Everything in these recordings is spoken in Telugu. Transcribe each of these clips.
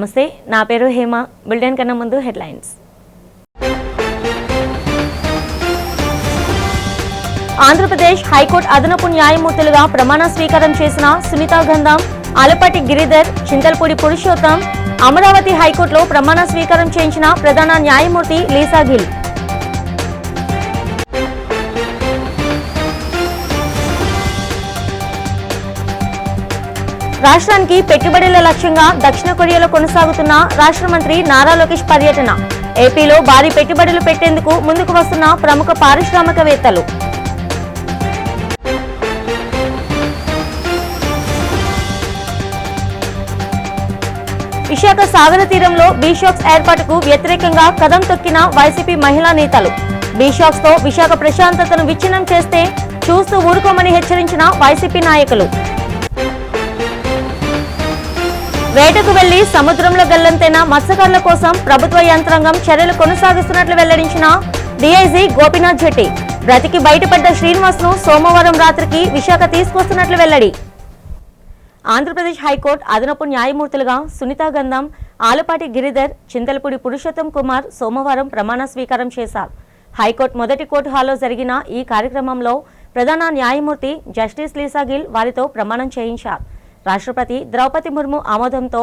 నమస్తే, నా పేరు హేమ. బులెటిన్ కన్నా ముందు హెడ్లైన్స్. ఆంధ్రప్రదేశ్ హైకోర్టు అదనపు న్యాయమూర్తులుగా ప్రమాణ స్వీకారం చేసిన సునీతా గంధం, ఆలపాటి గిరిధర్, చింతలపూడి పురుషోత్తం. అమరావతి హైకోర్టులో ప్రమాణ స్వీకారం చేయించిన ప్రధాన న్యాయమూర్తి లీసా గిల్. రాష్ట్రానికి పెట్టుబడుల లక్ష్యంగా దక్షిణ కొరియాలో కొనసాగుతున్న రాష్ట్ర మంత్రి నారా లోకేష్ పర్యటన. ఏపీలో భారీ పెట్టుబడులు పెట్టేందుకు ముందుకు వస్తున్న ప్రముఖ పారిశ్రామికవేత్తలు. విశాఖ సాగర తీరంలో బీషాక్స్ ఏర్పాటుకు వ్యతిరేకంగా కదం తొక్కిన వైసీపీ మహిళా నేతలు. బీషాక్స్ తో విశాఖ ప్రశాంతతను విచ్ఛిన్నం చేస్తే చూస్తూ ఊరుకోమని హెచ్చరించిన వైసీపీ నాయకులు. వేటకు వెళ్లి సముద్రంలో గల్లంతైన మత్స్యకారుల కోసం ప్రభుత్వ యంత్రాంగం చర్యలు కొనసాగిస్తున్నట్లు వెల్లడించిన డీఐజీ గోపీనాథ్ జెట్టి. బ్రతికి బయటపడ్డ శ్రీనివాస్ ను సోమవారం రాత్రికి విశాఖ తీసుకొస్తున్నట్లు వెల్లడి. ఆంధ్రప్రదేశ్ హైకోర్టు అదనపు న్యాయమూర్తులుగా సునీతా గంధం, ఆలపాటి గిరిధర్, చింతలపూడి పురుషోత్తం కుమార్ సోమవారం ప్రమాణ స్వీకారం చేశారు. హైకోర్టు మొదటి కోర్టు హాల్లో జరిగిన ఈ కార్యక్రమంలో ప్రధాన న్యాయమూర్తి జస్టిస్ లీసా గిల్ వారితో ప్రమాణం చేయించారు. రాష్ట్రపతి ద్రౌపది ముర్ము ఆమోదంతో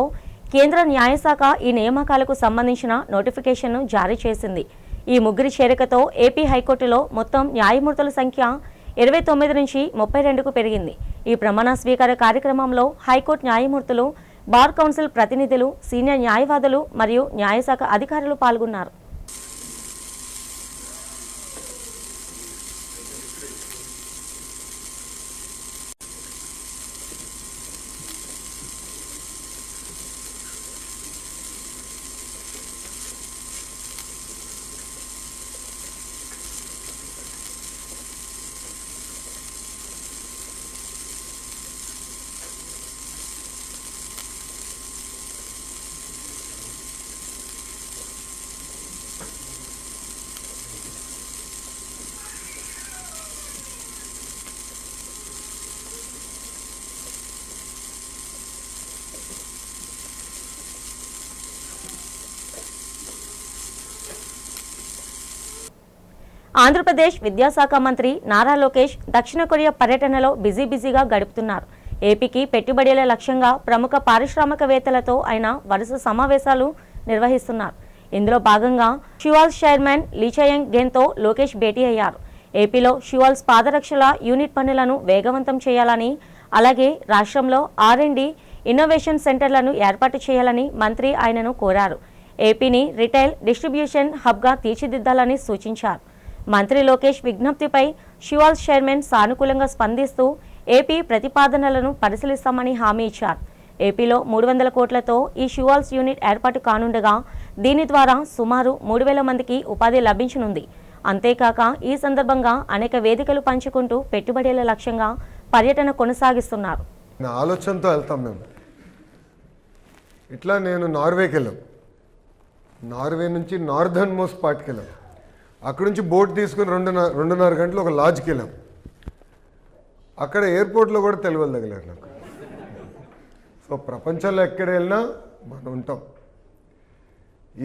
కేంద్ర న్యాయశాఖ ఈ నియామకాలకు సంబంధించిన నోటిఫికేషన్ను జారీ చేసింది. ఈ ముగ్గురి చేరికతో ఏపీ హైకోర్టులో మొత్తం న్యాయమూర్తుల సంఖ్య 29 నుంచి 32కు పెరిగింది. ఈ ప్రమాణ స్వీకార కార్యక్రమంలో హైకోర్టు న్యాయమూర్తులు, బార్ కౌన్సిల్ ప్రతినిధులు, సీనియర్ న్యాయవాదులు మరియు న్యాయశాఖ అధికారులు పాల్గొన్నారు. ఆంధ్రప్రదేశ్ విద్యాశాఖ మంత్రి నారా లోకేష్ దక్షిణ కొరియా పర్యటనలో బిజీగా గడుపుతున్నారు. ఏపీకి పెట్టుబడుల లక్ష్యంగా ప్రముఖ పారిశ్రామికవేత్తలతో ఆయన వరుస సమావేశాలు నిర్వహిస్తున్నారు. ఇందులో భాగంగా షువాల్స్ చైర్మన్ లీచయంగ్ గెన్తో లోకేష్ భేటీ అయ్యారు. ఏపీలో షువాల్స్ పాదరక్షల యూనిట్ పనులను వేగవంతం చేయాలని, అలాగే రాష్ట్రంలో R&D ఇన్నోవేషన్ సెంటర్లను ఏర్పాటు చేయాలని మంత్రి ఆయనను కోరారు. ఏపీని రిటైల్ డిస్ట్రిబ్యూషన్ హబ్గా తీర్చిదిద్దాలని సూచించారు. మంత్రి లోకేష్ విజ్ఞప్తిపై షువాల్స్ చైర్మన్ సానుకూలంగా స్పందిస్తూ ఏపీ ప్రతిపాదనలను పరిశీలిస్తామని హామీ ఇచ్చారు. ఏపీలో 300 కోట్లతో ఈ షువాల్స్ యూనిట్ ఏర్పాటు కానుండగా దీని ద్వారా సుమారు 3000 మందికి ఉపాధి లభించనుంది. అంతేకాక ఈ సందర్భంగా అనేక వేదికలు పంచుకుంటూ పెట్టుబడుల లక్ష్యంగా పర్యటన కొనసాగిస్తున్నారు. ఆలోచనతో వెళ్తాం మేము. ఇట్లా నేను నార్వేకి వెళ్ళాం. నార్వే నుంచి నార్దర్న్ మోస్ట్ పార్ట్కి వెళ్ళాం. అక్కడ నుంచి బోట్ తీసుకుని 2.5 గంటలు ఒక లాడ్జ్కి వెళ్ళాం. అక్కడ ఎయిర్పోర్ట్లో కూడా తెలుగు తగిలారు నాకు. సో ప్రపంచంలో ఎక్కడ వెళ్ళినా మనం ఉంటాం.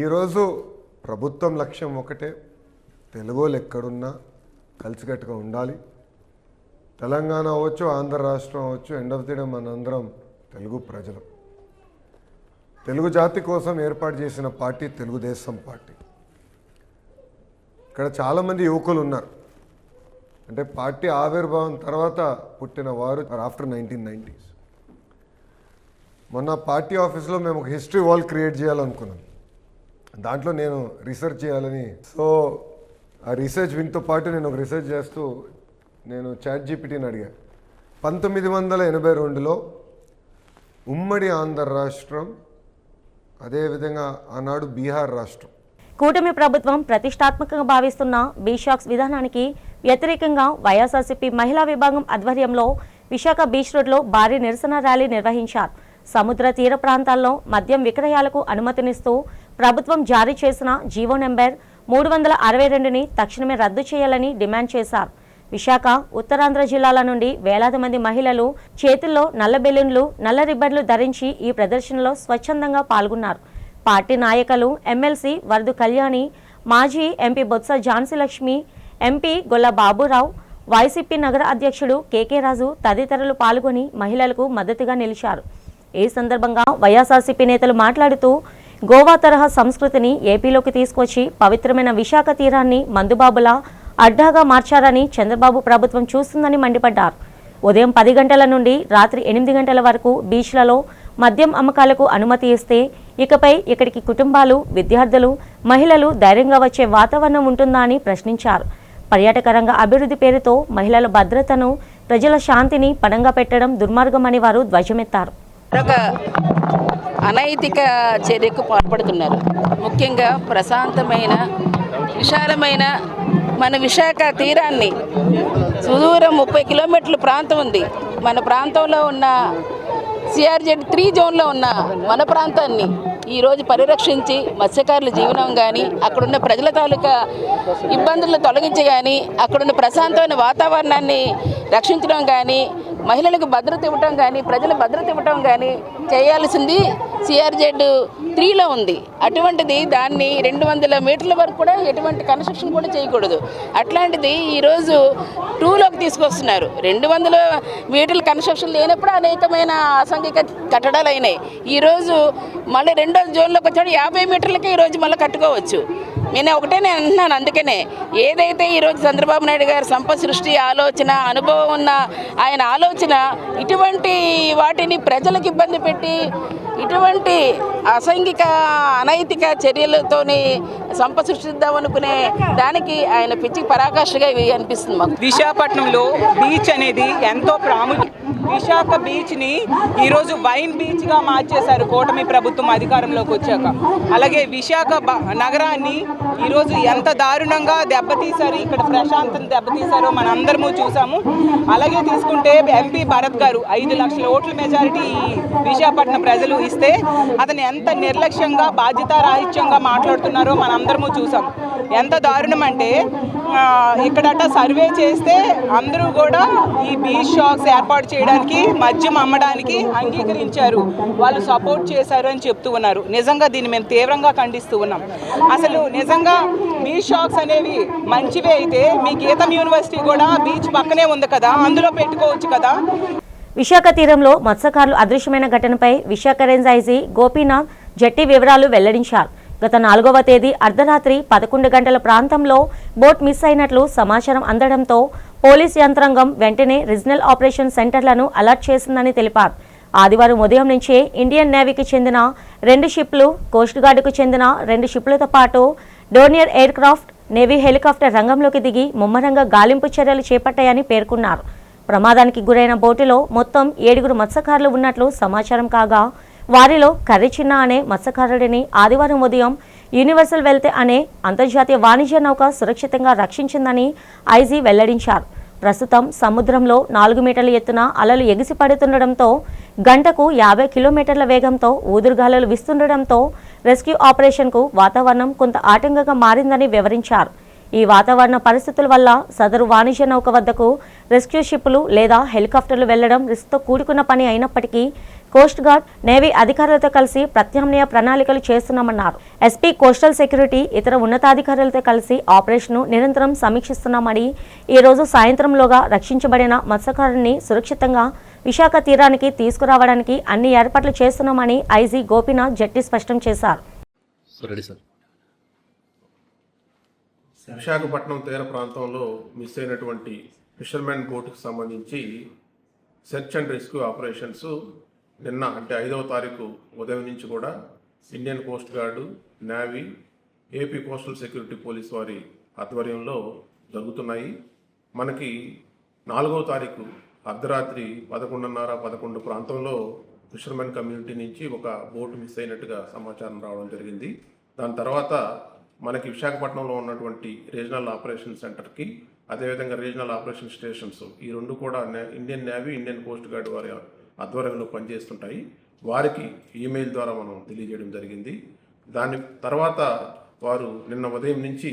ఈరోజు ప్రభుత్వం లక్ష్యం ఒకటే, తెలుగు వాళ్ళు ఎక్కడున్నా కలిసికట్టుగా ఉండాలి. తెలంగాణ అవ్వచ్చు, ఆంధ్ర రాష్ట్రం అవ్వచ్చు, ఎండ్ ఆఫ్ ది డే మనందరం తెలుగు ప్రజలు. తెలుగు జాతి కోసం ఏర్పాటు చేసిన పార్టీ తెలుగుదేశం పార్టీ. ఇక్కడ చాలామంది యువకులు ఉన్నారు. అంటే పార్టీ ఆవిర్భావం తర్వాత పుట్టిన వారు ఆఫ్టర్ 1990s. మొన్న పార్టీ ఆఫీస్లో మేము ఒక హిస్టరీ వాల్ క్రియేట్ చేయాలనుకున్నాం. దాంట్లో నేను రీసెర్చ్ చేయాలని, సో ఆ రీసెర్చ్ వింగ్తో పాటు నేను ఒక రీసెర్చ్ చేస్తూ నేను ChatGPTని అడిగా. 1982లో ఉమ్మడి ఆంధ్ర రాష్ట్రం, అదేవిధంగా ఆనాడు బీహార్ రాష్ట్రం. కూటమి ప్రభుత్వం ప్రతిష్టాత్మకంగా భావిస్తున్న బీషాక్స్ విధానానికి వ్యతిరేకంగా వైఎస్ఆర్సీపీ మహిళా విభాగం ఆధ్వర్యంలో విశాఖ బీచ్ రోడ్లో భారీ నిరసన ర్యాలీ నిర్వహించారు. సముద్ర తీర ప్రాంతాల్లో మద్యం విక్రయాలకు అనుమతినిస్తూ ప్రభుత్వం జారీ చేసిన జీవో నెంబర్ 362ని తక్షణమే రద్దు చేయాలని డిమాండ్ చేశారు. విశాఖ, ఉత్తరాంధ్ర జిల్లాల నుండి వేలాది మంది మహిళలు చేతుల్లో నల్ల బెలూన్లు, నల్ల రిబ్బన్లు ధరించి ఈ ప్రదర్శనలో స్వచ్ఛందంగా పాల్గొన్నారు. పార్టీ నాయకులు ఎమ్మెల్సీ వరదు కళ్యాణి, మాజీ ఎంపీ బొత్స ఝాన్సీ లక్ష్మి, ఎంపీ గొల్ల బాబురావు, వైసీపీ నగర అధ్యక్షుడు కేకే రాజు తదితరులు పాల్గొని మహిళలకు మద్దతుగా నిలిచారు. ఈ సందర్భంగా వైఎస్ఆర్సీపీ నేతలు మాట్లాడుతూ గోవా తరహా సంస్కృతిని ఏపీలోకి తీసుకొచ్చి పవిత్రమైన విశాఖ తీరాన్ని మందుబాబులా అడ్డాగా మార్చారని చంద్రబాబు ప్రభుత్వం చూస్తుందని మండిపడ్డారు. ఉదయం 10 గంటల నుండి రాత్రి 8 గంటల వరకు బీచ్లలో మద్యం అమ్మకాలకు అనుమతి ఇస్తే ఇకపై ఇక్కడికి కుటుంబాలు, విద్యార్థులు, మహిళలు ధైర్యంగా వచ్చే వాతావరణం ఉంటుందా అని ప్రశ్నించారు. పర్యాటక రంగ అభివృద్ధి పేరుతో మహిళల భద్రతను, ప్రజల శాంతిని పణంగా పెట్టడం దుర్మార్గమని వారు ధ్వజమెత్తారు. ఒక అనైతిక చర్యకు పాల్పడుతున్నారు. ముఖ్యంగా ప్రశాంతమైన, విశాలమైన మన విశాఖ తీరాన్ని సుదూరం 30 కిలోమీటర్ల ప్రాంతం ఉంది. మన ప్రాంతంలో ఉన్న CRZ3 జోన్లో ఉన్న మన ప్రాంతాన్ని ఈరోజు పరిరక్షించి మత్స్యకారుల జీవనం కానీ, అక్కడున్న ప్రజల తాలూకా ఇబ్బందులను తొలగించి కానీ, అక్కడున్న ప్రశాంతమైన వాతావరణాన్ని రక్షించడం కానీ, మహిళలకు భద్రత ఇవ్వటం కానీ, ప్రజల భద్రత ఇవ్వటం కానీ చేయాల్సింది CRZ3లో ఉంది. అటువంటిది దాన్ని 200 మీటర్ల వరకు కూడా ఎటువంటి కన్స్ట్రక్షన్ కూడా చేయకూడదు. అట్లాంటిది ఈరోజు 2లోకి తీసుకొస్తున్నారు. 200 మీటర్ల కన్స్ట్రక్షన్ లేనప్పుడు అనేకమైన అసాంఘిక కట్టడాలు అయినాయి. ఈరోజు మళ్ళీ 2వ జోన్లోకి వచ్చాడు 50 మీటర్లకి ఈరోజు మళ్ళీ కట్టుకోవచ్చు. నేను అంటున్నాను. అందుకనే ఏదైతే ఈరోజు చంద్రబాబు నాయుడు గారు సంపద సృష్టి ఆలోచన, అనుభవం ఉన్న ఆయన ఆలోచన ఇటువంటి వాటిని ప్రజలకు ఇబ్బంది పెట్టి ఇటువంటి అసంఘిక అనైతిక చర్యలతోని సంపద సృష్టిద్దామనుకునే దానికి ఆయన పిచ్చి పరాకాష్ఠగా అనిపిస్తుంది మాకు. విశాఖపట్నంలో బీచ్ అనేది ఎంతో ప్రాముఖ్యం. విశాఖ బీచ్ని ఈరోజు వైన్ బీచ్గా మార్చేశారు కూటమి ప్రభుత్వం అధికారంలోకి వచ్చాక. అలాగే విశాఖ నగరాన్ని ఈరోజు ఎంత దారుణంగా దెబ్బతీశారు, ఇక్కడ ప్రశాంతను దెబ్బతీశారో మన అందరము చూసాము. అలాగే తీసుకుంటే ఎంపీ భరత్ గారు 5 లక్షల ఓట్ల మెజారిటీ విశాఖపట్నం ప్రజలు ఇస్తే అతను ఎంత నిర్లక్ష్యంగా, బాధ్యతారాహిత్యంగా మాట్లాడుతున్నారో మన అందరము చూసాం. ఎంత దారుణం అంటే ఇక్కడట సర్వే చేస్తే అందరూ కూడా ఈ బీచ్ షాప్స్ ఏర్పాటు చేయడానికి, మద్యం అమ్మడానికి అంగీకరించారు, వాళ్ళు సపోర్ట్ చేశారు అని చెప్తూ ఉన్నారు. నిజంగా దీన్ని మేము తీవ్రంగా ఖండిస్తూ ఉన్నాం. అసలు నిజంగా బీచ్ షాప్స్ అనేవి మంచివే అయితే మీ గీతం యూనివర్సిటీ కూడా బీచ్ పక్కనే ఉంది కదా, అందులో పెట్టుకోవచ్చు కదా. విశాఖ తీరంలో మత్స్యకారులు అదృశ్యమైన ఘటనపై విశాఖ రేంజ్ ఐజీ గోపీనాథ్ జట్టి వివరాలు వెల్లడించారు. గత 4వ తేదీ అర్ధరాత్రి 11 గంటల ప్రాంతంలో బోట్ మిస్ అయినట్లు సమాచారం అందడంతో పోలీస్ యంత్రాంగం వెంటనే రీజనల్ ఆపరేషన్ సెంటర్లను అలర్ట్ చేసిందని తెలిపారు. ఆదివారం ఉదయం నుంచే ఇండియన్ నేవీకి చెందిన 2 షిప్లు, కోస్ట్ గార్డుకు చెందిన 2 షిప్లతో పాటు Dornier air craft, navy helicopter రంగంలోకి దిగి ముమ్మరంగా గాలింపు చర్యలు చేపట్టాయని పేర్కొన్నారు. ప్రమాదానికి గురైన బోటులో మొత్తం 7 మత్స్యకారులు ఉన్నట్లు సమాచారం కాగా, వారిలో కర్రి చిన్న అనే మత్స్యకారుడిని ఆదివారం ఉదయం యూనివర్సల్ వెల్త్ అనే అంతర్జాతీయ వాణిజ్య నౌక సురక్షితంగా రక్షించిందని ఐజీ వెల్లడించారు. ప్రస్తుతం సముద్రంలో 4 మీటర్ల ఎత్తున అలలు ఎగిసిపడుతుండటంతో గంటకు 50 కిలోమీటర్ల వేగంతో ఊదురుగాలులు వీస్తుండటంతో రెస్క్యూ ఆపరేషన్కు వాతావరణం కొంత ఆటంకంగా మారిందని వివరించారు. ఈ వాతావరణ పరిస్థితుల వల్ల సదరు వాణిజ్య నౌక వద్దకు రెస్క్యూ షిప్లు లేదా హెలికాప్టర్లు వెళ్లడం రిస్క్తో కూడుకున్న పని అయినప్పటికీ కోస్ట్ గార్డ్, నేవీ అధికారులతో కలిసి ప్రత్యామ్నాయ ప్రణాళికలు చేస్తున్నామన్నారు. ఎస్పీ కోస్టల్ సెక్యూరిటీ ఇతర ఉన్నతాధికారులతో కలిసి ఆపరేషన్ను నిరంతరం సమీక్షిస్తున్నామని, ఈ రోజు సాయంత్రంలోగా రక్షించబడిన మత్స్యకారుని సురక్షితంగా విశాఖ తీరానికి తీసుకురావడానికి అన్ని ఏర్పాట్లు చేస్తున్నామని ఐజీ గోపీనాథ్ జట్టి స్పష్టం చేశారు. విశాఖపట్నం తీర ప్రాంతంలో మిస్ అయినటువంటి ఫిషర్మెన్ బోటుకు సంబంధించి సెర్చ్ అండ్ రెస్క్యూ ఆపరేషన్స్ నిన్న అంటే 5వ తారీఖు ఉదయం నుంచి కూడా Indian Coast guard, navy, AP coastal security police వారి ఆధ్వర్యంలో జరుగుతున్నాయి. మనకి 4వ తారీఖు అర్ధరాత్రి 11:30-11 ప్రాంతంలో ఫిషర్మెన్ కమ్యూనిటీ నుంచి ఒక బోటు మిస్ అయినట్టుగా సమాచారం రావడం జరిగింది. దాని తర్వాత మనకి విశాఖపట్నంలో ఉన్నటువంటి రీజనల్ ఆపరేషన్ సెంటర్కి, అదేవిధంగా రీజనల్ ఆపరేషన్ స్టేషన్స్ ఈ 2 కూడా Indian navy, Indian coast guard వారి ఆధ్వర్యంలో పనిచేస్తుంటాయి. వారికి ఈమెయిల్ ద్వారా మనం తెలియజేయడం జరిగింది. దాని తర్వాత వారు నిన్న ఉదయం నుంచి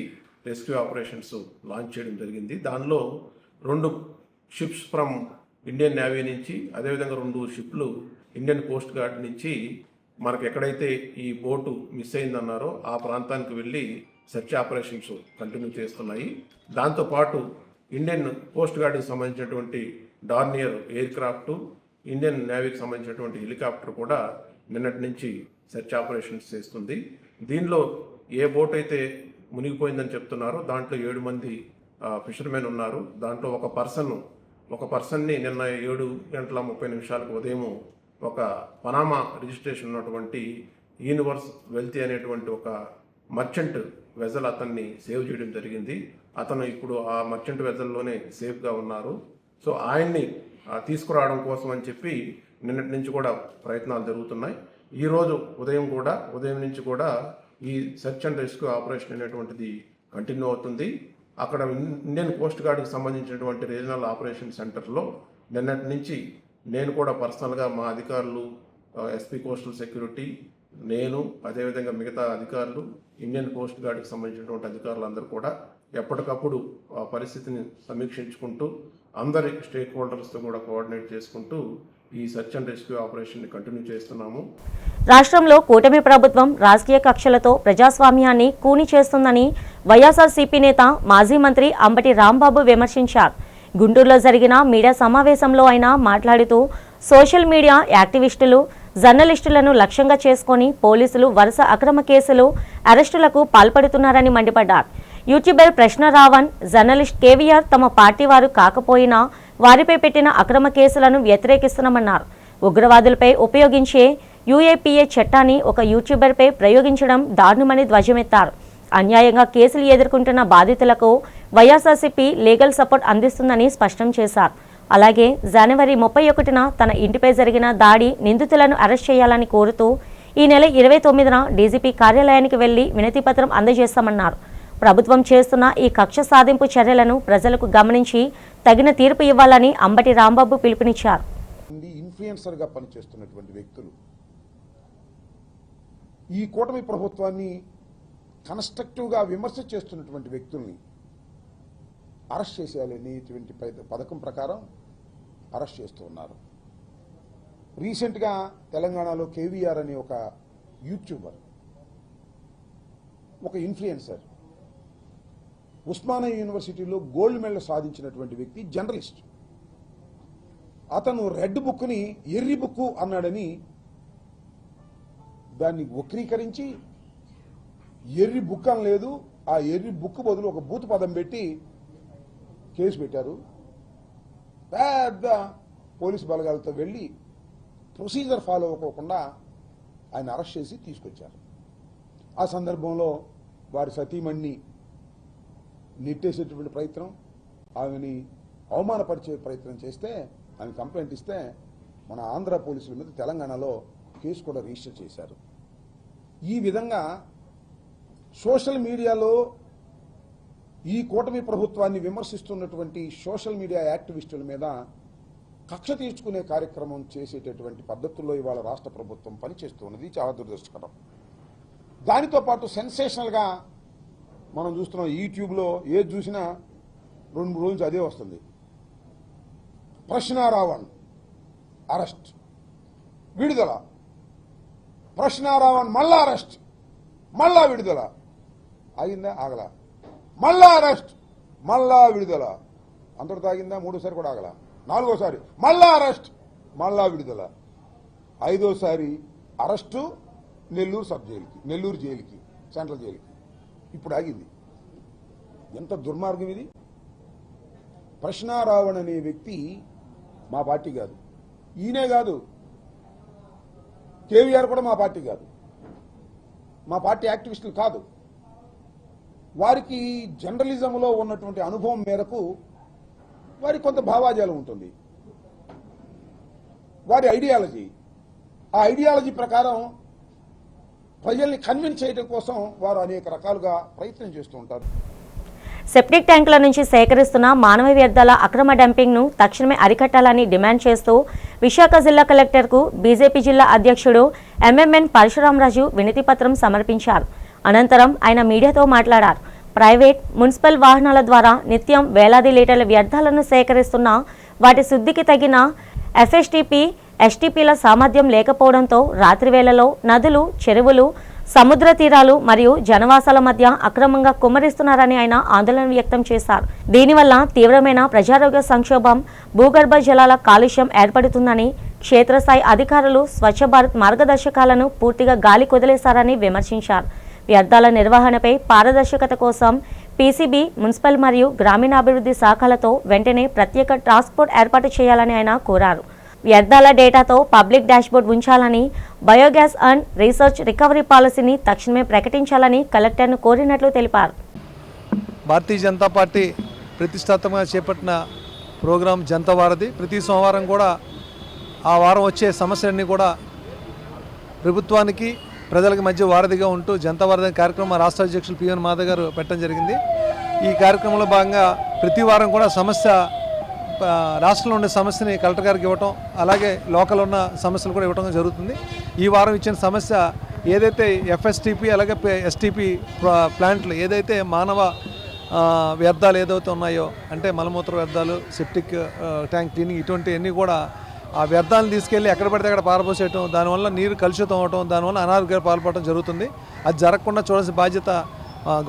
రెస్క్యూ ఆపరేషన్స్ లాంచ్ చేయడం జరిగింది. దానిలో 2 షిప్స్ ఫ్రమ్ ఇండియన్ నేవీ నుంచి, అదేవిధంగా 2 షిప్లు ఇండియన్ కోస్ట్ గార్డ్ నుంచి మనకు ఎక్కడైతే ఈ బోటు మిస్ అయిందన్నారో ఆ ప్రాంతానికి వెళ్ళి సెర్చ్ ఆపరేషన్స్ కంటిన్యూ చేస్తున్నాయి. దాంతోపాటు ఇండియన్ కోస్ట్ గార్డ్కి సంబంధించినటువంటి డార్నియర్ ఎయిర్ క్రాఫ్ట్, ఇండియన్ నేవీకి సంబంధించినటువంటి హెలికాప్టర్ కూడా నిన్నటి నుంచి సెర్చ్ ఆపరేషన్స్ చేస్తుంది. దీనిలో ఏ బోట్ అయితే మునిగిపోయిందని చెప్తున్నారో దాంట్లో 7 మంది ఫిషర్మెన్ ఉన్నారు. దాంట్లో ఒక పర్సన్ని నిన్న 7:30 ఉదయం ఒక పనామా రిజిస్ట్రేషన్ ఉన్నటువంటి యూనివర్స్ వెల్తీ అనేటువంటి ఒక మర్చెంట్ వెజల్ అతన్ని సేవ్ చేయడం జరిగింది. అతను ఇప్పుడు ఆ మర్చెంట్ వెజల్లోనే సేఫ్గా ఉన్నారు. సో ఆయన్ని తీసుకురావడం కోసం అని చెప్పి నిన్నటి నుంచి కూడా ప్రయత్నాలు జరుగుతున్నాయి. ఈరోజు ఉదయం నుంచి కూడా ఈ సెర్చ్ అండ్ రెస్క్యూ ఆపరేషన్ అనేటువంటిది కంటిన్యూ అవుతుంది. అక్కడ ఇండియన్ కోస్ట్ గార్డ్కి సంబంధించినటువంటి రీజనల్ ఆపరేషన్ సెంటర్లో నిన్నటి నుంచి నేను కూడా పర్సనల్గా మా అధికారులు, ఎస్పీ కోస్టల్ సెక్యూరిటీ, నేను, అదేవిధంగా మిగతా అధికారులు, ఇండియన్ కోస్ట్ గార్డ్కి సంబంధించినటువంటి అధికారులందరూ కూడా ఎప్పటికప్పుడు ఆ పరిస్థితిని సమీక్షించుకుంటూ అందరి స్టేక్ హోల్డర్స్తో కూడా కోఆర్డినేట్ చేసుకుంటూ ఈ సెర్చ్ అండ్ రెస్క్యూ ఆపరేషన్ని కంటిన్యూ చేస్తున్నాము. రాష్ట్రంలో కూటమి ప్రభుత్వం రాజకీయ కక్షలతో ప్రజాస్వామ్యాన్ని కూని చేస్తుందని వైఎస్ఆర్సీపీ నేత మాజీ మంత్రి అంబటి రాంబాబు విమర్శించారు. గుంటూరులో జరిగిన మీడియా సమావేశంలో ఆయన మాట్లాడుతూ సోషల్ మీడియా యాక్టివిస్టులు, జర్నలిస్టులను లక్ష్యంగా చేసుకుని పోలీసులు వరుస అక్రమ కేసులు, అరెస్టులకు పాల్పడుతున్నారని మండిపడ్డారు. యూట్యూబర్ ప్రశ్న రావణ్, జర్నలిస్ట్ కేవీఆర్ తమ పార్టీ వారు కాకపోయినా వారిపై పెట్టిన అక్రమ కేసులను వ్యతిరేకిస్తున్నామన్నారు. ఉగ్రవాదులపై ఉపయోగించే యూఏపీఏ చట్టాన్ని ఒక యూట్యూబర్పై ప్రయోగించడం దారుణమని ధ్వజమెత్తారు. అన్యాయంగా కేసులు ఎదుర్కొంటున్న బాధితులకు వైఎస్ఆర్సీపీ లీగల్ సపోర్ట్ అందిస్తుందని స్పష్టం చేశారు. అలాగే జనవరి 31న తన ఇంటిపై జరిగిన దాడి నిందితులను అరెస్ట్ చేయాలని కోరుతూ ఈ నెల 29న డీజీపీ కార్యాలయానికి వెళ్లి వినతిపత్రం అందజేస్తామన్నారు. ప్రభుత్వం చేస్తున్న ఈ కక్ష సాధింపు చర్యలను ప్రజలకు గమనించి తగిన తీర్పు ఇవ్వాలని అంబటి రాంబాబు పిలుపునిచ్చారు. ఇన్ఫ్లుయెన్సర్గా పనిచేస్తున్నటువంటి వ్యక్తులు ఈ కూటమి ప్రభుత్వాన్ని కన్స్ట్రక్టివ్గా విమర్శ చేస్తున్నటువంటి వ్యక్తుల్ని అరెస్ట్ చేసేయాలనేటువంటి పథకం ప్రకారం అరెస్ట్ చేస్తూ ఉన్నారు. రీసెంట్గా తెలంగాణలో కేవీఆర్ అనే ఒక యూట్యూబర్, ఒక ఇన్ఫ్లుయెన్సర్, ఉస్మానియా యూనివర్సిటీలో గోల్డ్ మెడల్ సాధించినటువంటి వ్యక్తి, జర్నలిస్ట్. అతను రెడ్ బుక్ని ఎర్రి బుక్కు అన్నాడని దాన్ని వక్రీకరించి ఎర్రి బుక్ అని లేదు, ఆ ఎర్రి బుక్ బదులు ఒక బూతు పదం పెట్టి కేసు పెట్టారు. పెద్ద పోలీసు బలగాలతో వెళ్ళి ప్రొసీజర్ ఫాలో అవ్వకుండా ఆయన అరెస్ట్ చేసి తీసుకొచ్చారు. ఆ సందర్భంలో వారి సతీమణిని నెట్టేసేటువంటి ప్రయత్నం, ఆమెని అవమానపరిచే ప్రయత్నం చేస్తే, ఆమె కంప్లైంట్ ఇస్తే మన ఆంధ్ర పోలీసుల మీద తెలంగాణలో కేసు కూడా రిజిస్టర్ చేశారు. ఈ విధంగా సోషల్ మీడియాలో ఈ కూటమి ప్రభుత్వాన్ని విమర్శిస్తున్నటువంటి సోషల్ మీడియా యాక్టివిస్టుల మీద కక్ష తీర్చుకునే కార్యక్రమం చేసేటటువంటి పద్ధతుల్లో ఇవాళ రాష్ట్ర ప్రభుత్వం పనిచేస్తున్నది. చాలా దురదృష్టకరం. దానితో పాటు సెన్సేషనల్గా మనం చూస్తున్నాం. యూట్యూబ్లో ఏది చూసినా 2-3 రోజులు అదే వస్తుంది. ప్రశ్న రావణ్ అరెస్ట్, విడుదల. ప్రశ్న రావణ్ మళ్ళా అరెస్ట్, మళ్ళా విడుదల. ఆగిందా? ఆగల. మళ్ళా అరెస్ట్, మళ్ళా విడుదల. అందరూ తాగిందా? 3సారి కూడా ఆగల. 4ఓసారి మళ్ళా అరెస్ట్, మళ్ళా విడుదల. 5ఓసారి అరెస్టు నెల్లూరు సబ్ జైలుకి, నెల్లూరు జైలుకి, సెంట్రల్ జైలుకి. ఇప్పుడు ఆగింది. ఎంత దుర్మార్గం ఇది! ప్రశ్న రావణ్ అనే వ్యక్తి మా పార్టీ కాదు, ఈయనే కాదు, కేవీఆర్ కూడా మా పార్టీ కాదు, మా పార్టీ యాక్టివిస్టులు కాదు. వారికి జర్నలిజంలో ఉన్నటువంటి అనుభవం మేరకు వారికి కొంత భావాజాలం ఉంటుంది, వారి ఐడియాలజీ. ఆ ఐడియాలజీ ప్రకారం ప్రజల్ని కన్విన్స్ చేయడం కోసం వారు అనేక రకాలుగా ప్రయత్నం చేస్తూ ఉంటారు. సెప్టిక్ ట్యాంకుల నుంచి సేకరిస్తున్న మానవ వ్యర్థాల అక్రమ డంపింగ్ను తక్షణమే అరికట్టాలని డిమాండ్ చేస్తూ విశాఖ జిల్లా కలెక్టర్కు బీజేపీ జిల్లా అధ్యక్షుడు ఎంఎంఎన్ పరశురామరాజు వినతిపత్రం సమర్పించారు. అనంతరం ఆయన మీడియాతో మాట్లాడారు. ప్రైవేట్, మున్సిపల్ వాహనాల ద్వారా నిత్యం వేలాది లీటర్ల వ్యర్థాలను సేకరిస్తున్న వాటి శుద్ధికి తగిన ఎఫ్ఎస్టిపి, ఎస్టిపిల సామర్థ్యం లేకపోవడంతో రాత్రి వేళలో నదులు, చెరువులు, సముద్ర తీరాలు మరియు జనవాసాల మధ్య అక్రమంగా కుమ్మరిస్తున్నారని ఆయన ఆందోళన వ్యక్తం చేశారు. దీనివల్ల తీవ్రమైన ప్రజారోగ్య సంక్షోభం, భూగర్భ జలాల కాలుష్యం ఏర్పడుతుందని, క్షేత్రస్థాయి అధికారులు స్వచ్ఛ భారత్ మార్గదర్శకాలను పూర్తిగా గాలి కొదిలేశారని విమర్శించారు. వ్యర్థాల నిర్వహణపై పారదర్శకత కోసం పీసీబీ, మున్సిపల్ మరియు గ్రామీణాభివృద్ధి శాఖలతో వెంటనే ప్రత్యేక టాస్క్ ఫోర్స్ ఏర్పాటు చేయాలని ఆయన కోరారు. వ్యర్థాల డేటాతో పబ్లిక్ డాష్బోర్డ్ ఉంచాలని, బయోగ్యాస్ అండ్ రీసెర్చ్ రికవరీ పాలసీని తక్షణమే ప్రకటించాలని కలెక్టర్ను కోరినట్లు తెలిపారు. భారతీయ జనతా పార్టీ ప్రతిష్టాత్మకంగా చేపట్టిన ప్రోగ్రాం జనతా వారధి. ప్రతి సోమవారం కూడా ఆ వారం వచ్చే సమస్యలన్నీ కూడా ప్రభుత్వానికి, ప్రజలకు మధ్య వారధిగా ఉంటూ జనతా వారధి కార్యక్రమం రాష్ట్ర అధ్యక్షులు పిఎన్ మాధవ్ గారు పెట్టడం జరిగింది. ఈ కార్యక్రమంలో భాగంగా ప్రతి వారం కూడా రాష్ట్రంలో ఉండే సమస్యని కలెక్టర్ గారికి ఇవ్వటం, అలాగే లోకల్ ఉన్న సమస్యలు కూడా ఇవ్వటం జరుగుతుంది. ఈ వారం ఇచ్చిన సమస్య ఏదైతే ఎఫ్ఎస్టిపి అలాగే ఎస్టిపి ప్లాంట్లు ఏదైతే మానవ వ్యర్థాలు ఏదైతే ఉన్నాయో, అంటే మలమూత్ర వ్యర్థాలు, సెప్టిక్ ట్యాంక్ క్లీనింగ్, ఇటువంటివన్నీ కూడా ఆ వ్యర్థాలను తీసుకెళ్ళి ఎక్కడ పడితే అక్కడ పారబోసేయటం, దానివల్ల నీరు కలుషితం అవటం, దానివల్ల అనారోగ్యాలు పాల్పడటం జరుగుతుంది. అది జరగకుండా చూడాల్సిన బాధ్యత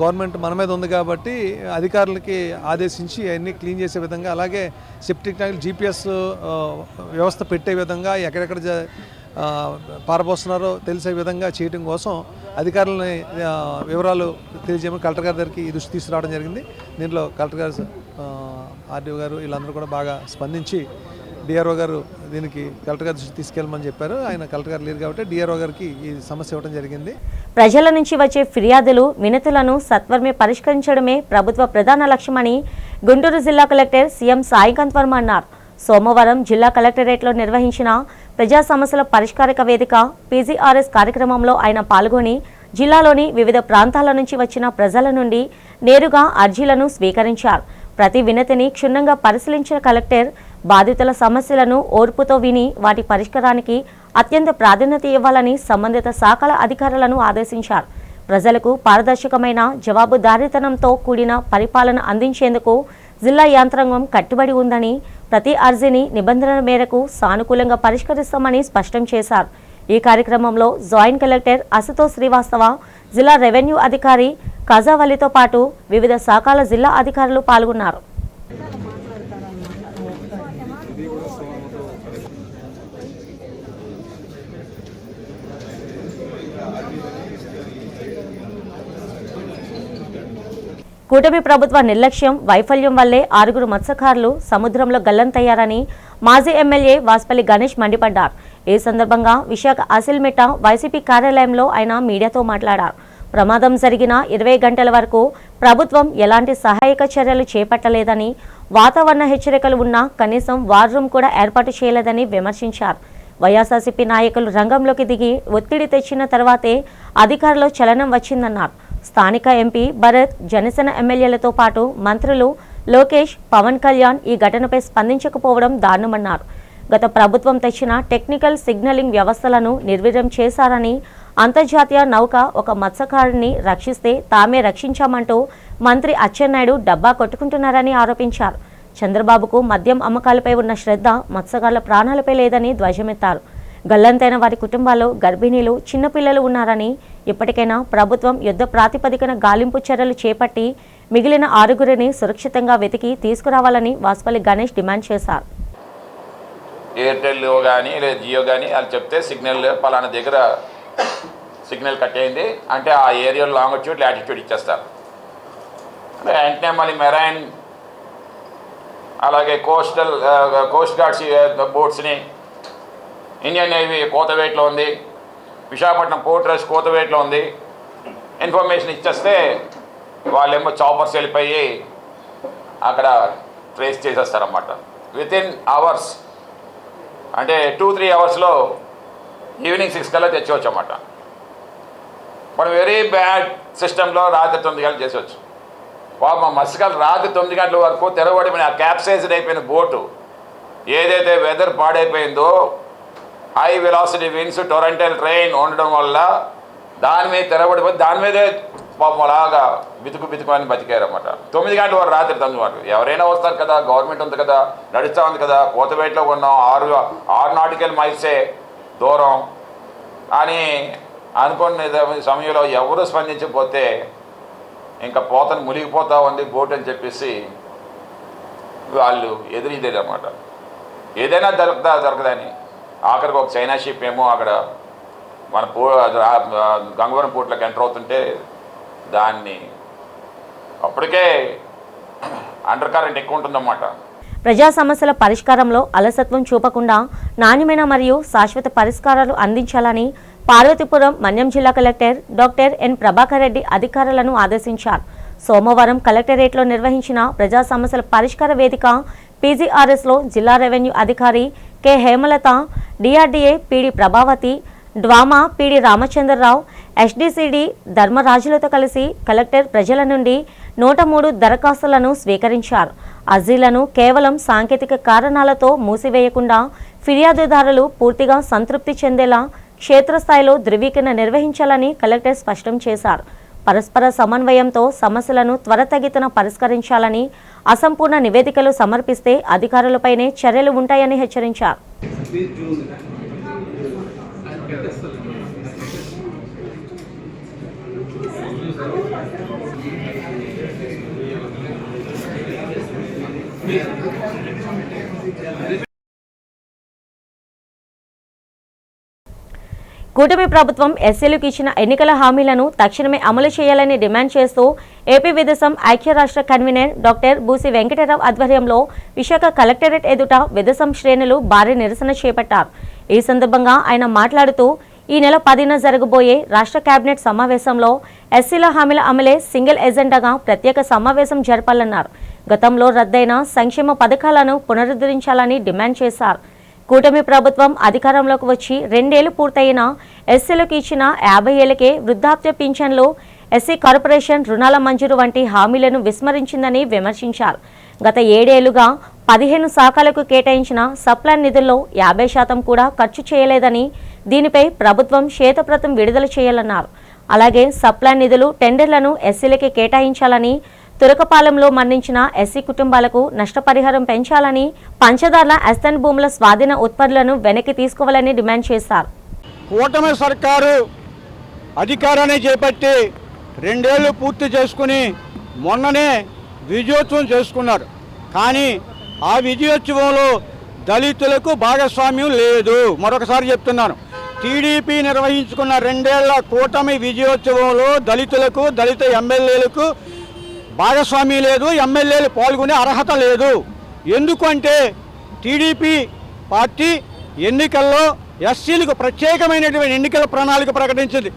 గవర్నమెంట్ మన మీద ఉంది కాబట్టి అధికారులకి ఆదేశించి అవన్నీ క్లీన్ చేసే విధంగా, అలాగే సెప్టిక్ ట్యాంక్ జీపీఎస్ వ్యవస్థ పెట్టే విధంగా, ఎక్కడెక్కడ పారబోస్తున్నారో తెలిసే విధంగా చేయడం కోసం అధికారులని వివరాలు తెలియజేయమని కలెక్టర్ గారి దగ్గరికి ఈ దృష్టి తీసుకురావడం జరిగింది. దీంట్లో కలెక్టర్ గారు, ఆర్డీఓ గారు వీళ్ళందరూ కూడా బాగా స్పందించి డిఆర్ఓ గారు దీనికి కలెక్టర్ గారి దృష్టికి తీసుకెళ్ళమని చెప్పారు. ఆయన కలెక్టర్ గారు లేరు కాబట్టి డిఆర్ఓ గారికి ఈ సమస్య ఇవ్వడం జరిగింది. ప్రజల నుంచి వచ్చే ఫిర్యాదులు, వినతులను సత్వరమే పరిష్కరించడమే ప్రభుత్వ ప్రధాన లక్ష్యమని గుంటూరు జిల్లా కలెక్టర్ సీఎం సాయికాంత్ వర్మ అన్నారు. సోమవారం జిల్లా కలెక్టరేట్లో నిర్వహించిన ప్రజా సమస్యల పరిష్కారక వేదిక పీజీఆర్ఎస్ కార్యక్రమంలో ఆయన పాల్గొని జిల్లాలోని వివిధ ప్రాంతాల నుంచి వచ్చిన ప్రజల నుండి నేరుగా అర్జీలను స్వీకరించారు. ప్రతి వినతిని క్షుణ్ణంగా పరిశీలించిన కలెక్టర్ బాధితుల సమస్యలను ఓర్పుతో విని వాటి పరిష్కారానికి అత్యంత ప్రాధాన్యత ఇవ్వాలని సంబంధిత శాఖల అధికారులను ఆదేశించారు. ప్రజలకు పారదర్శకమైన, జవాబుదారీతనంతో కూడిన పరిపాలన అందించేందుకు జిల్లా యంత్రాంగం కట్టుబడి ఉందని, ప్రతి అర్జీని నిబంధనల మేరకు సానుకూలంగా పరిష్కరిస్తామని స్పష్టం చేశారు. ఈ కార్యక్రమంలో జాయింట్ కలెక్టర్ అశుతోష్ శ్రీవాస్తవ, జిల్లా రెవెన్యూ అధికారి ఖజావలితో పాటు వివిధ శాఖల జిల్లా అధికారులు పాల్గొన్నారు. కూటమి ప్రభుత్వ నిర్లక్ష్యం, వైఫల్యం వల్లే 6 మత్స్యకారులు సముద్రంలో గల్లంతయ్యారని మాజీ ఎమ్మెల్యే వాసుపల్లి గణేష్ మండిపడ్డారు. ఈ సందర్భంగా విశాఖ అసిల్మిట వైసీపీ కార్యాలయంలో ఆయన మీడియాతో మాట్లాడారు. ప్రమాదం జరిగిన 20 గంటల వరకు ప్రభుత్వం ఎలాంటి సహాయక చర్యలు చేపట్టలేదని, వాతావరణ హెచ్చరికలు ఉన్నా కనీసం వార్ రూమ్ కూడా ఏర్పాటు చేయలేదని విమర్శించారు. వైఎస్ఆర్సీపీ నాయకులు రంగంలోకి దిగి ఒత్తిడి తెచ్చిన తర్వాతే అధికారులు చలనం వచ్చిందన్నారు. స్థానిక ఎంపీ భరత్, జనసేన ఎమ్మెల్యేలతో పాటు మంత్రులు లోకేష్, పవన్ కళ్యాణ్ ఈ ఘటనపై స్పందించకపోవడం దారుణమన్నారు. గత ప్రభుత్వం తెచ్చిన టెక్నికల్ సిగ్నలింగ్ వ్యవస్థలను నిర్వీర్యం చేశారని, అంతర్జాతీయ నౌక ఒక మత్స్యకారుడిని రక్షిస్తే తామే రక్షించామంటూ మంత్రి అచ్చెన్నాయుడు డబ్బా కొట్టుకుంటున్నారని ఆరోపించారు. చంద్రబాబుకు మద్యం అమ్మకాలపై ఉన్న శ్రద్ధ మత్స్యకారుల ప్రాణాలపై లేదని ధ్వజమెత్తారు. గల్లంతైన వారి కుటుంబాల్లో గర్భిణీలు, చిన్నపిల్లలు ఉన్నారని, ఇప్పటికైనా ప్రభుత్వం యుద్ధ ప్రాతిపదికన గాలింపు చర్యలు చేపట్టి మిగిలిన 6గురిని సురక్షితంగా వెతికి తీసుకురావాలని వాసుపల్లి గణేష్ డిమాండ్ చేశారు. ఎయిర్టెల్ కానీ లేదా జియో కానీ వాళ్ళు చెప్తే సిగ్నల్ పలానా దగ్గర సిగ్నల్ కట్ అయింది అంటే ఆ ఏరియాలో లాంగిట్యూడ్, లాటిట్యూడ్ ఇచ్చేస్తారు. వెంటనే మళ్ళీ మెరైన్ అలాగే కోస్ట్ గార్డ్స్ బోట్స్ని ఇండియన్ నేవీ కోతవేట్లో ఉంది, విశాఖపట్నం పోర్ట్ ట్రస్ట్ కోతవేట్లో ఉంది, ఇన్ఫర్మేషన్ ఇచ్చేస్తే వాళ్ళేమో చాపర్స్ వెళ్ళిపోయి అక్కడ ట్రేస్ చేసేస్తారన్నమాట. వితిన్ అవర్స్ అంటే 2-3 అవర్స్లో ఈవినింగ్ 6 కల్లా తెచ్చవచ్చు అన్నమాట. మనం వెరీ బ్యాడ్ సిస్టంలో రాత్రి 9 గంటలు చేసేవచ్చు. పాపం మత్స్యకారులు రాత్రి 9 గంటల వరకు తెరవబడిన ఆ క్యాప్సైజ్డ్ అయిపోయిన బోటు ఏదైతే వెదర్ పాడైపోయిందో, high velocity winds, torrential rain ఉండడం వల్ల దాని మీద తెరబడిపోయి దాని మీదే పాపం అలాగా బితుకు అని బతికారన్నమాట. 9 గంటల వరకు రాత్రి 9 గంటలు. ఎవరైనా వస్తారు కదా, గవర్నమెంట్ ఉంది కదా, నడుస్తూ ఉంది కదా, కోతవేటలో ఉన్నాం, 6 నాటికల్ మైల్సే దూరం అని అనుకునే సమయంలో ఎవరు స్పందించకపోతే ఇంకా పోతను మునిగిపోతా ఉంది బోట్ అని చెప్పేసి వాళ్ళు ఎదురీదేరన్నమాట. ఏదైనా దొరకదని ఆఖరికి ఒక చైనా షిప్ ఏమో అక్కడ మన గంగవరం పోర్ట్లోకి ఎంటర్ అవుతుంటే దాన్ని అప్పటికే అండర్ కరెంట్ ఎక్కువ ఉంటుందన్నమాట. ప్రజా సమస్యల పరిష్కారంలో అలసత్వం చూపకుండా నాణ్యమైన మరియు శాశ్వత పరిష్కారాలు అందించాలని పార్వతీపురం మన్యం జిల్లా collector doctor N Prabhakar Reddy అధికారులను ఆదేశించారు. సోమవారం కలెక్టరేట్లో నిర్వహించిన ప్రజా సమస్యల పరిష్కార వేదిక పీజీఆర్ఎస్లో జిల్లా రెవెన్యూ అధికారి K Hemalatha, DRDA PD Prabhavati, DWAMA PD Ramachandrarao, ఎస్డిసిడి ధర్మరాజులతో కలిసి కలెక్టర్ ప్రజల నుండి 103 దరఖాస్తులను స్వీకరించారు. అర్జీలను కేవలం సాంకేతిక కారణాలతో మూసివేయకుండా ఫిర్యాదుదారులు పూర్తిగా సంతృప్తి చెందేలా క్షేత్రస్థాయిలో ధృవీకరణ నిర్వహించాలని కలెక్టర్ స్పష్టం చేశారు. పరస్పర సమన్వయంతో సమస్యలను త్వరితగతిన పరిష్కరించాలని, అసంపూర్ణ నివేదికలు సమర్పిస్తే అధికారులపైనే చర్యలు ఉంటాయని హెచ్చరించారు. కూటమి ప్రభుత్వం ఎస్సీలకు ఇచ్చిన ఎన్నికల హామీలను తక్షణమే అమలు చేయాలని డిమాండ్ చేస్తూ AP విదేశం ఐక్యరాష్ట్ర convener doctor Busi Venkatarao ఆధ్వర్యంలో విశాఖ కలెక్టరేట్ ఎదుట విదేశం శ్రేణులు భారీ నిరసన చేపట్టారు. ఈ సందర్భంగా ఆయన మాట్లాడుతూ ఈ నెల 10న జరగబోయే రాష్ట్ర కేబినెట్ సమావేశంలో ఎస్సీల హామీల అమలే సింగిల్ ఎజెండాగా ప్రత్యేక సమావేశం జరపాలన్నారు. గతంలో రద్దయిన సంక్షేమ పథకాలను పునరుద్ధరించాలని డిమాండ్ చేశారు. కూటమి ప్రభుత్వం అధికారంలోకి వచ్చి 2 ఏళ్లు పూర్తయిన ఎస్సీలకు ఇచ్చిన 50 ఏళ్లకే వృద్ధాప్య పింఛన్లు, ఎస్సీ కార్పొరేషన్ రుణాల మంజూరు వంటి హామీలను విస్మరించిందని విమర్శించారు. గత 7 ఏళ్లుగా 15 శాఖలకు కేటాయించిన సప్లాన్ నిధుల్లో 50% కూడా ఖర్చు చేయలేదని, దీనిపై ప్రభుత్వం శ్వేతపత్రం విడుదల చేయాలన్నారు. అలాగే సప్లాన్ నిధులు టెండర్లను ఎస్సీలకే కేటాయించాలని, తురకపాలెంలో మరణించిన ఎస్సీ కుటుంబాలకు నష్టపరిహారం పెంచాలని, పంచదార్ల ఎస్ఎన్ భూముల స్వాధీన ఉత్పత్తులను వెనక్కి తీసుకోవాలని డిమాండ్ చేశారు. కూటమి సర్కారు అధికారాన్ని చేపట్టి 2 ఏళ్లు పూర్తి చేసుకుని మొన్ననే విజయోత్సవం చేసుకున్నారు. కానీ ఆ విజయోత్సవంలో దళితులకు భాగస్వామ్యం లేదు. మరొకసారి చెప్తున్నాను, టీడీపీ నిర్వహించుకున్న 2 ఏళ్ల కూటమి విజయోత్సవంలో దళితులకు, దళిత ఎమ్మెల్యేలకు భాగస్వామ్యం లేదు, ఎమ్మెల్యేలు పాల్గొనే అర్హత లేదు. ఎందుకంటే టీడీపీ పార్టీ ఎన్నికల్లో ఎస్సీలకు ప్రత్యేకమైనటువంటి ఎన్నికల ప్రణాళిక ప్రకటించింది.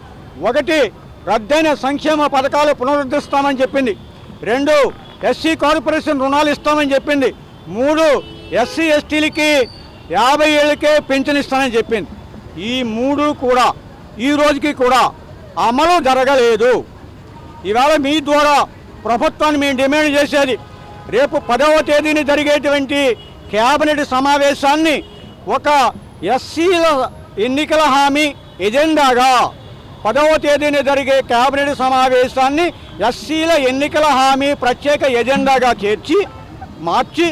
1, రద్దయిన సంక్షేమ పథకాలు పునరుద్ధరిస్తామని చెప్పింది. 2, ఎస్సీ కార్పొరేషన్ రుణాలు ఇస్తామని చెప్పింది. 3, ఎస్సీ ఎస్టీలకి 50 ఏళ్ళకే పెన్షన్ ఇస్తామని చెప్పింది. ఈ 3 కూడా ఈ రోజుకి కూడా అమలు జరగలేదు. ఇవాళ మీ ద్వారా ప్రభుత్వాన్ని మేము డిమాండ్ చేసేది, రేపు 10వ తేదీని జరిగేటువంటి కేబినెట్ సమావేశాన్ని ఒక ఎస్సీల ఎన్నికల హామీ ఎజెండాగా, 10వ తేదీని జరిగే కేబినెట్ సమావేశాన్ని ఎస్సీల ఎన్నికల హామీ ప్రత్యేక ఎజెండాగా మార్చి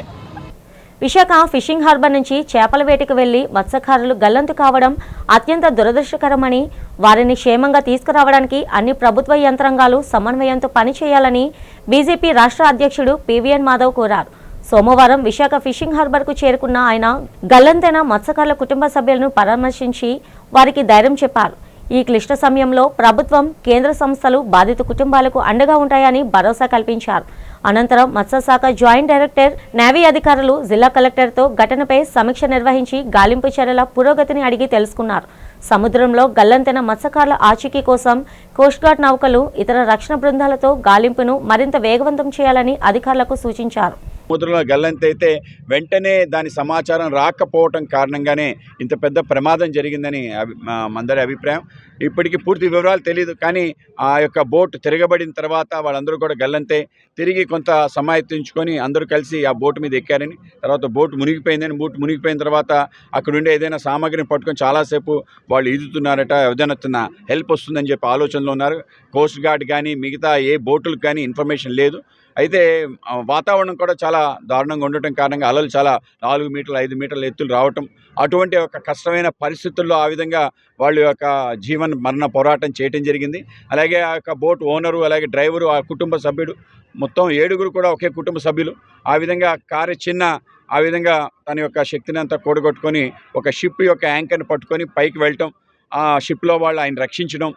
విశాఖ ఫిషింగ్ హార్బర్ నుంచి చేపల వేటకు వెళ్లి మత్స్యకారులు గల్లంతు కావడం అత్యంత దురదృష్టకరమని, వారిని క్షేమంగా తీసుకురావడానికి అన్ని ప్రభుత్వ యంత్రాంగాలు సమన్వయంతో పనిచేయాలని బీజేపీ రాష్ట్ర అధ్యక్షుడు పివిఎన్ మాధవ్ కోరారు. సోమవారం విశాఖ ఫిషింగ్ హార్బర్కు చేరుకున్న ఆయన గల్లంతైన మత్స్యకారుల కుటుంబ సభ్యులను పరామర్శించి వారికి ధైర్యం చెప్పారు. ఈ క్లిష్ట సమయంలో ప్రభుత్వం, కేంద్ర సంస్థలు బాధిత కుటుంబాలకు అండగా ఉంటాయని భరోసా కల్పించారు. అనంతరం మత్స్యశాఖ జాయింట్ డైరెక్టర్, నేవీ అధికారులు జిల్లా కలెక్టర్తో ఘటనపై సమీక్ష నిర్వహించి గాలింపు చర్యల పురోగతిని అడిగి తెలుసుకున్నారు. సముద్రంలో గల్లంతైన మత్స్యకారుల ఆచూకీ కోసం కోస్ట్గార్డ్ నౌకలు, ఇతర రక్షణ బృందాలతో గాలింపును మరింత వేగవంతం చేయాలని అధికారులకు సూచించారు. సముద్రంలో గల్లంతైతే వెంటనే దాని సమాచారం రాకపోవటం కారణంగానే ఇంత పెద్ద ప్రమాదం జరిగిందని అందరి అభిప్రాయం. ఇప్పటికీ పూర్తి వివరాలు తెలియదు. కానీ ఆ యొక్క బోట్ తిరగబడిన తర్వాత వాళ్ళందరూ కూడా గల్లంతే తిరిగి కొంత సమాయత్తించుకొని అందరూ కలిసి ఆ బోటు మీద ఎక్కారని, తర్వాత బోటు మునిగిపోయిందని, బోటు మునిగిపోయిన తర్వాత అక్కడ ఉండే ఏదైనా సామాగ్రిని పట్టుకొని చాలాసేపు వాళ్ళు ఈదుతున్నారట. ఏదైనా హెల్ప్ వస్తుందని చెప్పి ఆలోచనలో ఉన్నారు. కోస్ట్ గార్డ్ కానీ మిగతా ఏ బోటులకు కానీ ఇన్ఫర్మేషన్ లేదు. అయితే వాతావరణం కూడా చాలా దారుణంగా ఉండటం కారణంగా అలలు చాలా 4 మీటర్లు 5 మీటర్ల ఎత్తులు రావటం, అటువంటి ఒక కష్టమైన పరిస్థితుల్లో ఆ విధంగా వాళ్ళ యొక్క జీవన మరణ పోరాటం చేయటం జరిగింది. అలాగే ఆ యొక్క బోట్ ఓనరు, అలాగే డ్రైవరు, ఆ కుటుంబ సభ్యుడు, మొత్తం 7 కూడా ఒకే కుటుంబ సభ్యులు. ఆ విధంగా కారు ఆ విధంగా తన యొక్క శక్తిని అంతా కూడగొట్టుకొని ఒక షిప్ యొక్క యాంకర్ని పట్టుకొని పైకి వెళ్ళటం, ఆ షిప్లో వాళ్ళు ఆయన రక్షించడం,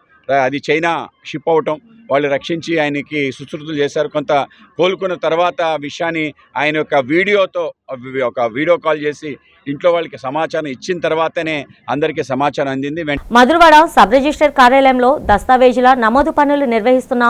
అది చైనా షిప్ అవటం, వాళ్ళు రక్షించి ఆయనకి సుశ్రుతులు చేశారు. కొంత కోలుకున్న తర్వాత విషయాన్ని ఆయన యొక్క వీడియో కాల్ చేసి ఇంట్లో వాళ్ళకి సమాచారం ఇచ్చిన తర్వాతనే అందరికీ సమాచారం అందింది. మధురవాడ సబ్ రిజిస్టర్ కార్యాలయంలో దస్తావేజుల నమోదు పనులు నిర్వహిస్తున్న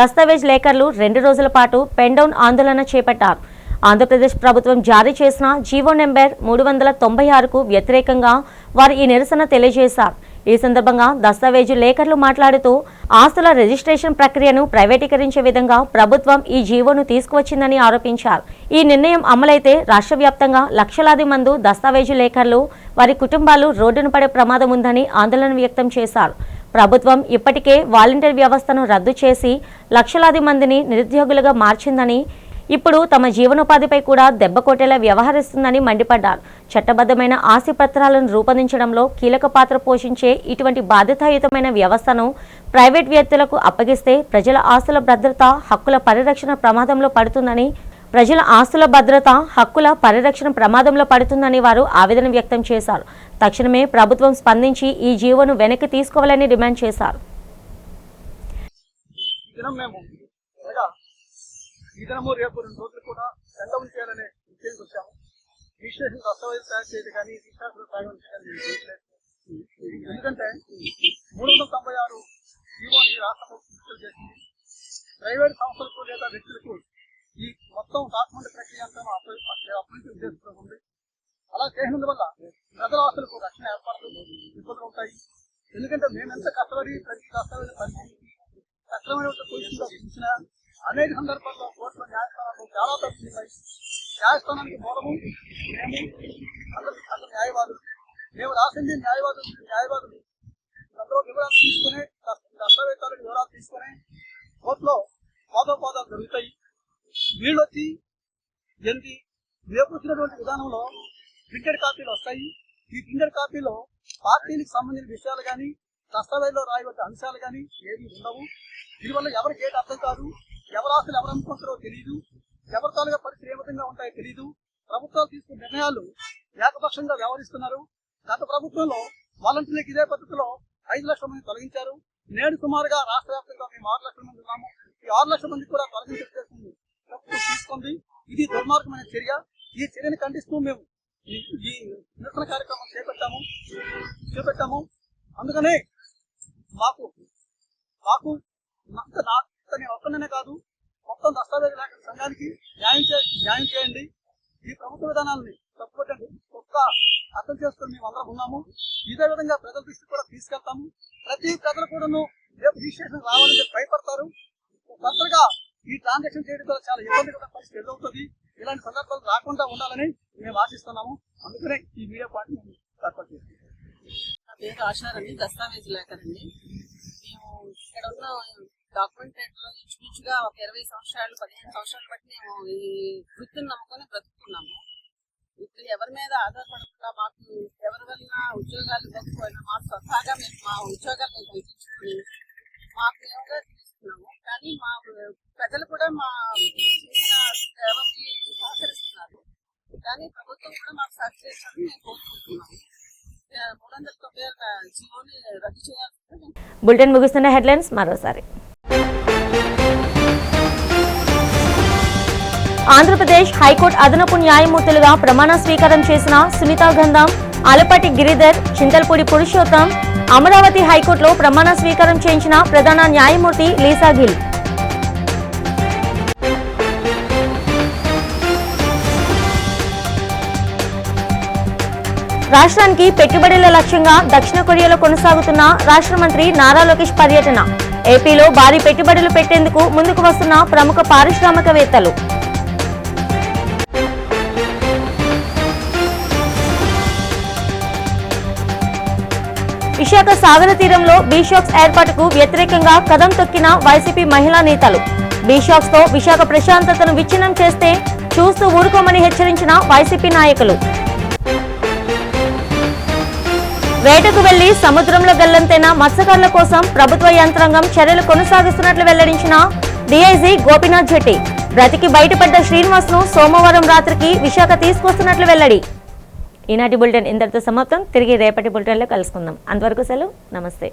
దస్తావేజ్ లేఖర్లు 2 రోజుల పాటు పెన్ డౌన్ ఆందోళన చేపట్టారు. ఆంధ్రప్రదేశ్ ప్రభుత్వం జారీ చేసిన జీవో నెంబర్ 396కు వ్యతిరేకంగా వారు ఈ నిరసన తెలియజేశారు. ఈ సందర్భంగా దస్తావేజు లేఖర్లు మాట్లాడుతూ ఆస్తుల రిజిస్ట్రేషన్ ప్రక్రియను ప్రైవేటీకరించే విధంగా ప్రభుత్వం ఈ జీవోను తీసుకువచ్చిందని ఆరోపించారు. ఈ నిర్ణయం అమలైతే రాష్ట్ర వ్యాప్తంగా లక్షలాది మంది దస్తావేజు లేఖర్లు, వారి కుటుంబాలు రోడ్డున పడే ప్రమాదం ఉందని ఆందోళన వ్యక్తం చేశారు. ప్రభుత్వం ఇప్పటికే వాలంటీర్ వ్యవస్థను రద్దు చేసి లక్షలాది మందిని నిరుద్యోగులుగా మార్చిందని, ఇప్పుడు తమ జీవనోపాధిపై కూడా దెబ్బ కొట్టేలా వ్యవహరిస్తుందని మండిపడ్డారు. చట్టబద్ధమైన ఆస్తి పత్రాలను రూపొందించడంలో కీలక పాత్ర పోషించే ఇటువంటి బాధ్యతాయుతమైన వ్యవస్థను ప్రైవేట్ వ్యక్తులకు అప్పగిస్తే ప్రజల ఆస్తుల భద్రత, హక్కుల పరిరక్షణ ప్రమాదంలో పడుతుందని వారు ఆవేదన వ్యక్తం చేశారు. తక్షణమే ప్రభుత్వం స్పందించి ఈ జీవోను వెనక్కి తీసుకోవాలని డిమాండ్ చేశారు. ఈ దినము రేపు 2 రోజులు కూడా సెండౌన్ చేయాలనే ఉద్దేశం వచ్చాము. రిజిస్ట్రేషన్ దస్తావేజ్ తయారు చేయదు కానీ రిజిస్ట్రేషన్ సాగం చేయలేదు. ఎందుకంటే 396 జీవోని రాష్ట్ర ప్రభుత్వం విడుదల చేసింది. ప్రైవేట్ సంస్థలకు లేదా వ్యక్తులకు ఈ మొత్తం డాక్యుమెంట్ ప్రక్రియ అంతా అప్పగించే ఉద్దేశంతో ఉంది. అలా చేసినందువల్ల ప్రజల ఆస్తులకు రక్షణ ఏర్పాట్లు ఇబ్బందులు ఉంటాయి. ఎందుకంటే మేము ఎంత కష్టపడి ప్రతి దస్తావేజ్ పరిశీలించి సక్రమైన పొజిషన్లో చూసినా అనేక సందర్భాల్లో కోర్టుల న్యాయస్థానాలు చాలా తప్పున్నాయి. న్యాయస్థానానికి మూలము మేము అందరు న్యాయవాదులు. మేము రాసింది న్యాయవాదులు అందరూ వివరాలు తీసుకునే దస్తావేజాలకు వివరాలు తీసుకునే కోర్టులో వాదోపాదాలు జరుగుతాయి. వీళ్ళొచ్చి ఏంటి వేపుచ్చినటువంటి విధానంలో ప్రింటెడ్ కాపీలు వస్తాయి. ఈ ప్రింటెడ్ కాపీలో పార్టీలకు సంబంధించిన విషయాలు కానీ దస్తావేజులో రాయవలసిన అంశాలు కానీ ఏమీ ఉండవు. దీనివల్ల ఎవరికి ఏది అర్థం కాదు. ఎవరు ఆస్తులు ఎవరు అనుకుంటారో తెలియదు. ఎవరి తాలుగా పరిస్థితులు ఏ విధంగా ఉంటాయో తెలియదు. ప్రభుత్వాలు తీసుకున్న నిర్ణయాలు ఏకపక్షంగా వ్యవహరిస్తున్నారు. గత ప్రభుత్వంలో వాలంటీర్లకు ఇదే పద్ధతిలో 5 లక్షల మంది తొలగించారు. నేడు సుమారుగా రాష్ట్ర వ్యాప్తంగా మేము 6 లక్షల మంది ఉన్నాము. ఈ 6 లక్షల మంది కూడా తొలగించే ప్రభుత్వం తీసుకుంది. ఇది దుర్మార్గమైన చర్య. ఈ చర్యను ఖండిస్తూ మేము ఈ నిరసన కార్యక్రమం చేపట్టాము. అందుకనే మాకు నేను ఒక్కనే కాదు, మొత్తం దస్తావేజ్ లేఖ సంఘానికి న్యాయం చేయండి. ఈ ప్రభుత్వ విధానాలని తప్పుపట్టండి. అర్థం చేసుకుని మేము అందరం ఉన్నాము. ఇదే విధంగా ప్రజల దృష్టి కూడా తీసుకెళ్తాము. ప్రతి ప్రజలు కూడాను రేపు రిజిస్ట్రేషన్ రావాలంటే భయపడతారు. ఫర్దర్గా ఈ ట్రాన్సాక్షన్ చేయడం ద్వారా చాలా ఇబ్బందికర పరిస్థితి ఎదురవుతుంది. ఇలాంటి సందర్భాలు రాకుండా ఉండాలని మేము ఆశిస్తున్నాము. అందుకనే ఈ మీడియా పార్టీ ఏర్పాటు చేస్తాం. నా పేరు ఆశారండి, దస్తావేజ్ లేఖరండి. మేము ఇక్కడ ఉన్న డాక్యుమెంట్ రేట్లో ఇంచుమించుగా ఒక 20 సంవత్సరాలు 15 సంవత్సరాలు బట్టి మేము ఈ వృత్తిని నమ్ముకొని బ్రతుకుతున్నాము. ఇప్పుడు ఎవరి మీద ఆధారపడకుండా మాకు ఎవరి వల్ల ఉద్యోగాలు ఇవ్వకపోయినా మాకు స్వతహాగా మేము మా ఉద్యోగాలు మేము కల్పించుకుని మాకు మేముగా తీసుకున్నాము. కానీ మా ప్రజలు కూడా మా సేవకి సహకరిస్తున్నారు. కానీ ప్రభుత్వం కూడా మాకు సహకరించాలని మేము కోరుకుంటున్నాము. 396 జీవోని రద్దు చేయాల్సింది. బులెటిన్ ముగిస్తున్న హెడ్లైన్స్ మరోసారి. ఆంధ్రప్రదేశ్ హైకోర్టు అదనపు న్యాయమూర్తులుగా ప్రమాణ స్వీకారం చేసిన సునీతా గంధం, అలపాటి గిరిధర్, చింతల్పూడి పురుషోత్తం, అమరావతి హైకోర్టులో ప్రమాణ స్వీకారం చేయించిన ప్రధాన న్యాయమూర్తి లీసా గిల్. రాష్ట్రానికి పెట్టుబడుల లక్ష్యంగా దక్షిణ కొరియాలో కొనసాగుతున్న రాష్ట్ర మంత్రి నారా లోకేష్ పర్యటన. ఏపీలో భారీ పెట్టుబడులు పెట్టేందుకు ముందుకు వస్తున్న ప్రముఖ పారిశ్రామికవేత్తలు. విశాఖ సాగర తీరంలో బీషాక్స్ ఏర్పాటుకు వ్యతిరేకంగా కదం తొక్కిన వైసీపీ మహిళా నేతలు. బీషాక్స్ తో విశాఖ ప్రశాంతతను విచ్ఛిన్నం చేస్తే చూస్తూ ఊరుకోమని హెచ్చరించిన వైసీపీ నాయకులు. వేటకు వెళ్లి సముద్రంలో గల్లంతైన మత్స్యకారుల కోసం ప్రభుత్వ యంత్రాంగం చర్యలు కొనసాగిస్తున్నట్లు వెల్లడించిన డీఐజీ గోపీనాథ్ జెట్టి. బ్రతికి బయటపడ్డ శ్రీనివాస్ ను సోమవారం రాత్రికి విశాఖ తీసుకొస్తున్నట్లు వెల్లడి. ఈనాటి బులెటిన్ ఇంతటితో సమాప్తం. తిరిగి రేపటి బులెటిన్లో కలుసుకుందాం. అంతవరకు సెలవు. నమస్తే.